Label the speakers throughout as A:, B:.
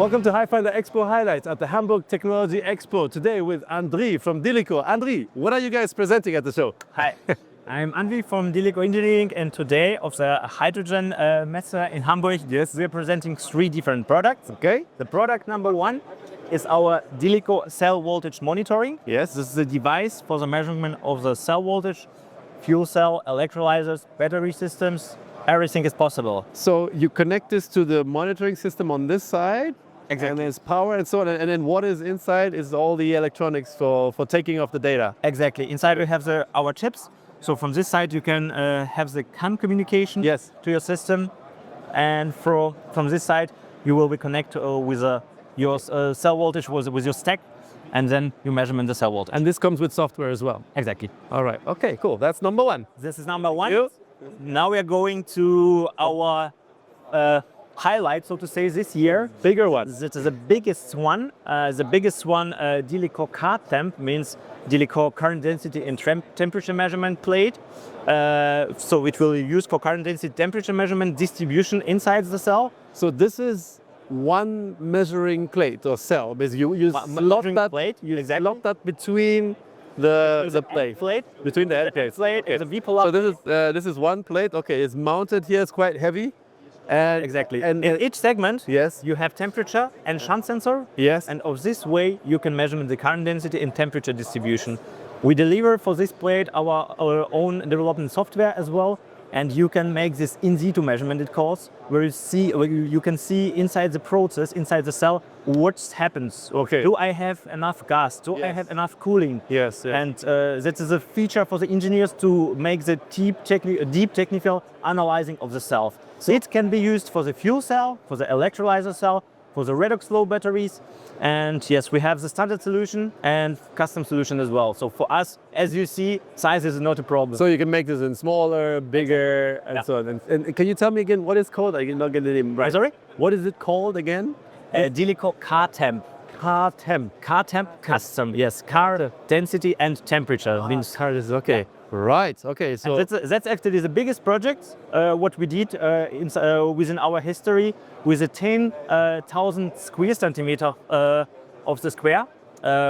A: Welcome to Hyfindr Expo-Highlights at the Hamburg Technology Expo. Today with Andrii from DILICO. Andrii, what are you guys presenting at the show?
B: Hi, I'm Andrii from DILICO Engineering, and today of the Hydrogen Messe in Hamburg,
A: Yes.
B: we're presenting 3 different products.
A: Okay.
B: The product number 1 is our DILICO Cell Voltage Monitoring.
A: Yes.
B: This is a device for the measurement of the cell voltage, fuel cell, electrolyzers, battery systems. Everything is possible.
A: So you connect this to the monitoring system on this side.
B: Exactly.
A: And there's power and so on. And then what is inside is all the electronics for taking off the data.
B: Exactly. Inside we have our chips. So from this side you can have the CAN communication
A: Yes.
B: to your system, and from this side you will be connected with your cell voltage with your stack, and then you measurement the cell voltage.
A: And this comes with software as well.
B: Exactly.
A: All right. Okay, cool. That's number 1.
B: This is number 1.
A: You?
B: Now we are going to our highlight, so to say, this year.
A: Bigger one.
B: This is the biggest one. DILICO CURR Temp means DILICO current density and temperature measurement plate. So it will be used for current density temperature measurement distribution inside the cell.
A: So this is one measuring plate or cell. Basically, you slot
B: Measuring
A: that,
B: plate.
A: you
B: Exactly.
A: slot that between the plate.
B: Between the
A: plates.
B: plate,
A: Okay.
B: the bipolar.
A: So this is one plate. Okay, it's mounted here. It's quite heavy. And
B: Exactly.
A: And
B: in each segment,
A: yes.
B: you have temperature and shunt sensor.
A: Yes.
B: And of this way, you can measure the current density and temperature distribution. We deliver for this plate our own development software as well. And you can make this in-situ measurement, it calls, where you can see inside the process, inside the cell, what happens.
A: Okay.
B: Do I have enough gas? Do I
A: Yes.
B: have enough cooling?
A: Yes.
B: And that is a feature for the engineers to make the deep technical analyzing of the cell. So it can be used for the fuel cell, for the electrolyzer cell, for the redox-flow batteries. And yes, we have the standard solution and custom solution as well. So for us, as you see, size is not a problem.
A: So you can make this in smaller, bigger, and
B: Yeah.
A: so on. And can you tell me again what it's called? I did not get the name right.
B: Sorry?
A: What is it called again?
B: DILICO CURR Temp.
A: CURR Temp.
B: CURR Temp custom. Yes, CURR density and temperature. Means
A: CURR is okay.
B: Yeah.
A: Right. Okay. So
B: that's actually the biggest project what we did within our history, with a 10,000 square centimeter of the square,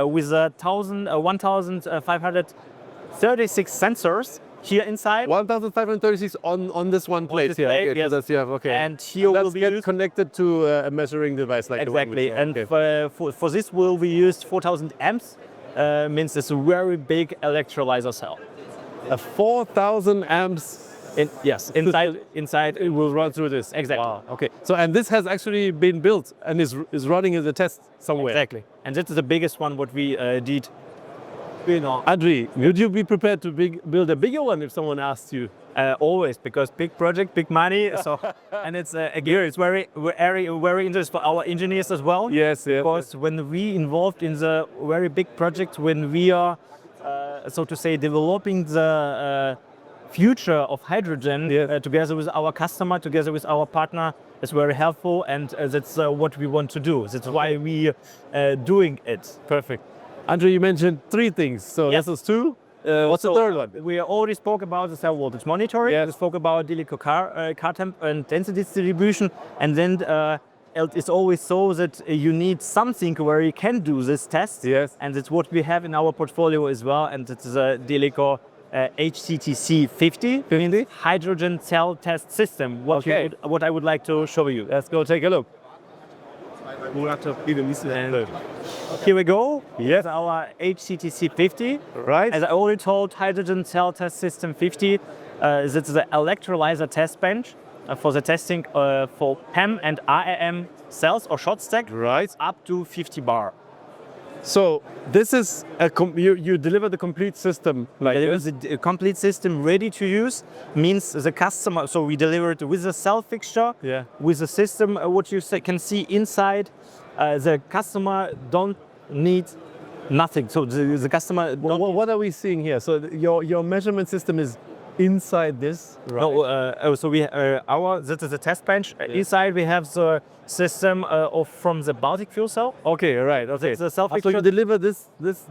B: with 1,536 sensors here inside.
A: 1,536 on this one plate
B: this
A: here.
B: plate,
A: Okay,
B: yes.
A: so that's, yeah, okay.
B: And here
A: That's
B: will be
A: get
B: used
A: connected to a measuring device like
B: exactly.
A: the one
B: And for this will be used 4,000 amps. Means it's a very big electrolyzer cell.
A: a 4,000 amps.
B: Inside
A: It will run through this.
B: Exactly.
A: Wow. Okay. So and this has actually been built and is running as a test somewhere.
B: Exactly. And this is the biggest one what we did.
A: Andrii, would you be prepared to build a bigger one if someone asked you?
B: Always, because big project, big money. So, and it's again, it's very interesting for our engineers as well.
A: Yes, yes.
B: Because when we involved in the very big project, when we are, so to say, developing the future of hydrogen
A: Yes.
B: together with our customer, together with our partner, is very helpful, and that's what we want to do. That's why we doing it.
A: Perfect. Andrii, you mentioned 3 things. So
B: Yes.
A: this is 2. What's the third one?
B: We already spoke about the cell voltage monitoring.
A: Yes.
B: We spoke about DILICO CURR Temp and density distribution. And then it's always so that you need something where you can do this test.
A: Yes.
B: And that's what we have in our portfolio as well. And it's a DILICO HCTC 50 Hydrogen Cell Test System. What I would like to show you.
A: Let's go take a look.
B: Here we go. Yes. Our HCTC 50.
A: Right.
B: As I already told, Hydrogen Cell Test System 50, this is the electrolyzer test bench for the testing for PEM and RAM cells or short stack,
A: Right.
B: up to 50 bar.
A: So this is you deliver the complete system like
B: There
A: this.
B: is a complete system ready to use, means the customer, so we deliver it with a cell fixture,
A: Yeah.
B: with a system, what you can see inside. The customer don't need nothing. So the customer don't
A: What are we seeing here? So your measurement system is inside this, right?
B: No, so that is a test bench. Inside we have the system from the Baltic fuel cell.
A: Okay, right. Okay.
B: It's a self
A: So you deliver this
B: Yes,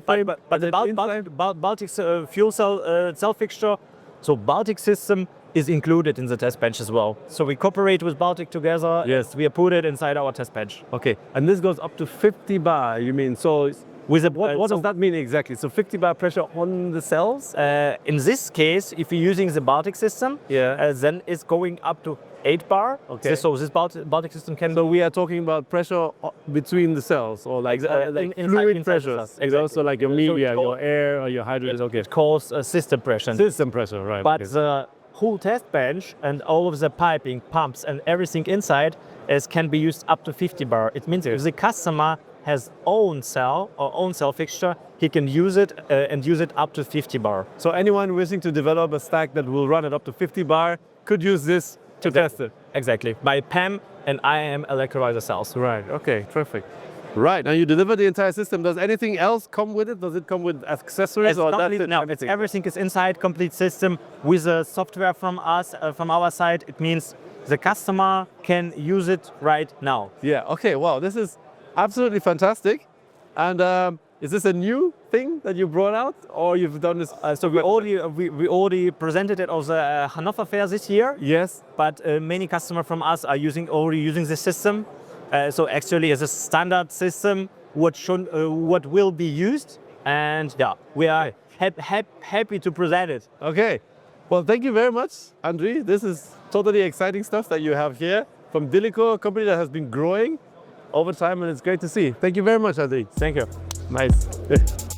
A: frame,
B: but the
A: then inside?
B: Baltic fuel cell cell fixture So Baltic system is included in the test bench as well. So we cooperate with Baltic together.
A: Yes.
B: We put it inside our test bench.
A: Okay, and this goes up to 50 bar, you mean? So
B: With a,
A: what does that mean exactly? So 50 bar pressure on the cells?
B: in this case, if you're using the Baltic system,
A: Yeah.
B: then it's going up to 8 bar.
A: Okay.
B: So this Baltic system can
A: So we are talking about pressure between the cells, or like, like fluid
B: inside the
A: pressure.
B: cells,
A: Exactly. Also like your
B: So
A: media,
B: it's called-
A: your air, or your hydrogen. Okay.
B: It calls system pressure.
A: System pressure, right?
B: But
A: okay.
B: the whole test bench and all of the piping, pumps, and everything inside can be used up to 50 bar. It means if the customer has own cell or own cell fixture, he can use it and use it up to 50 bar.
A: So anyone wishing to develop a stack that will run it up to 50 bar could use this to test it.
B: Exactly. By PEM and IAM electrolyzer cells.
A: Right. Okay. Perfect. Right. Now you deliver the entire system. Does anything else come with it? Does it come with accessories, or that's it?
B: No, it's everything is inside, complete system with a software from us, from our side. It means the customer can use it right now.
A: Yeah. Okay. Wow. This is absolutely fantastic. And is this a new thing that you brought out, or you've done this?
B: So we already presented it at the Hannover Fair this year.
A: Yes.
B: But many customers from us are already using this system. So actually, it's a standard system what will be used, and yeah, we are happy to present it.
A: Okay. Well, thank you very much, Andrii. This is totally exciting stuff that you have here from DILICO, a company that has been growing over time, and it's great to see. Thank you very much, Andrii.
B: Thank you.
A: Nice.